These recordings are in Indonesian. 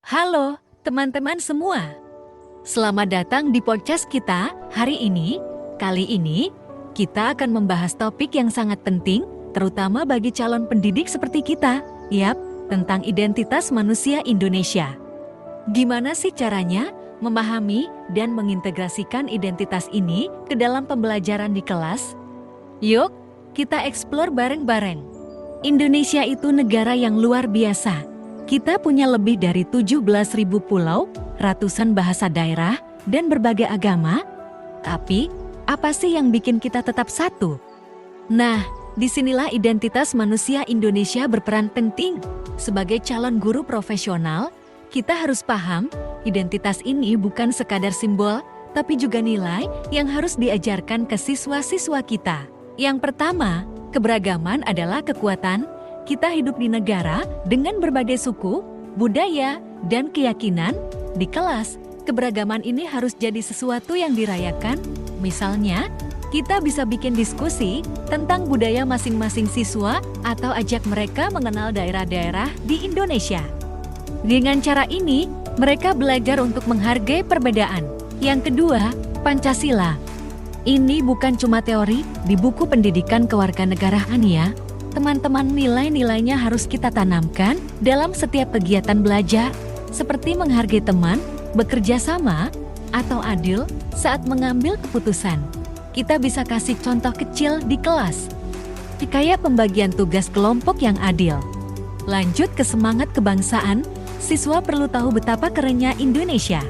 Halo teman-teman semua, selamat datang di podcast kita hari ini. Kali ini, kita akan membahas topik yang sangat penting, terutama bagi calon pendidik seperti kita. Yap, tentang identitas manusia Indonesia. Gimana sih caranya memahami dan mengintegrasikan identitas ini ke dalam pembelajaran di kelas? Yuk, kita eksplor bareng-bareng. Indonesia itu negara yang luar biasa. Kita punya lebih dari 17.000 pulau, ratusan bahasa daerah, dan berbagai agama. Tapi, apa sih yang bikin kita tetap satu? Nah, disinilah identitas manusia Indonesia berperan penting. Sebagai calon guru profesional, kita harus paham, identitas ini bukan sekadar simbol, tapi juga nilai yang harus diajarkan ke siswa-siswa kita. Yang pertama, keberagaman adalah kekuatan. Kita hidup di negara dengan berbagai suku, budaya, dan keyakinan. Di kelas, keberagaman ini harus jadi sesuatu yang dirayakan. Misalnya, kita bisa bikin diskusi tentang budaya masing-masing siswa atau ajak mereka mengenal daerah-daerah di Indonesia. Dengan cara ini, mereka belajar untuk menghargai perbedaan. Yang kedua, Pancasila. Ini bukan cuma teori di buku pendidikan kewarganegaraan ya. Teman-teman, nilai-nilainya harus kita tanamkan dalam setiap kegiatan belajar, seperti menghargai teman, bekerja sama, atau adil saat mengambil keputusan. Kita bisa kasih contoh kecil di kelas, kayak pembagian tugas kelompok yang adil. Lanjut ke semangat kebangsaan, siswa perlu tahu betapa kerennya Indonesia.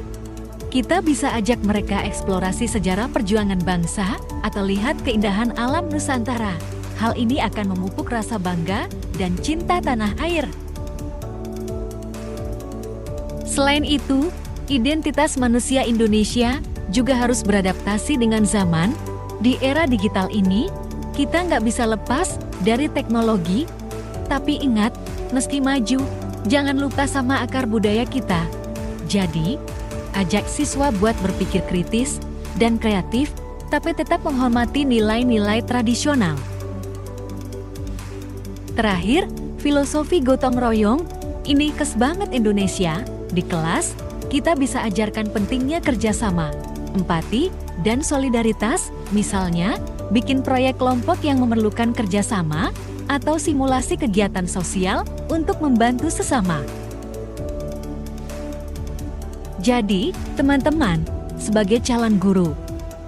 Kita bisa ajak mereka eksplorasi sejarah perjuangan bangsa atau lihat keindahan alam Nusantara. Hal ini akan memupuk rasa bangga dan cinta tanah air. Selain itu, identitas manusia Indonesia juga harus beradaptasi dengan zaman. Di era digital ini, kita nggak bisa lepas dari teknologi. Tapi ingat, meski maju, jangan lupa sama akar budaya kita. Jadi, ajak siswa buat berpikir kritis dan kreatif, tapi tetap menghormati nilai-nilai tradisional. Terakhir, filosofi gotong royong, ini khas banget Indonesia. Di kelas, kita bisa ajarkan pentingnya kerjasama, empati, dan solidaritas, misalnya bikin proyek kelompok yang memerlukan kerjasama, atau simulasi kegiatan sosial untuk membantu sesama. Jadi, teman-teman, sebagai calon guru,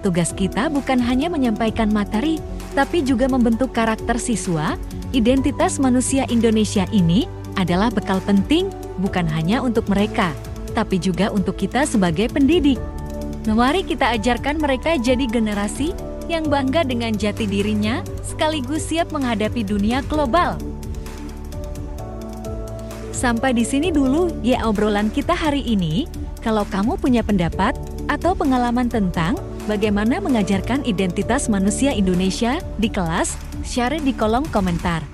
tugas kita bukan hanya menyampaikan materi, tapi juga membentuk karakter siswa. Identitas manusia Indonesia ini adalah bekal penting bukan hanya untuk mereka, tapi juga untuk kita sebagai pendidik. Mari kita ajarkan mereka jadi generasi yang bangga dengan jati dirinya, sekaligus siap menghadapi dunia global. Sampai di sini dulu ya obrolan kita hari ini. Kalau kamu punya pendapat atau pengalaman tentang bagaimana mengajarkan identitas manusia Indonesia di kelas, share di kolom komentar.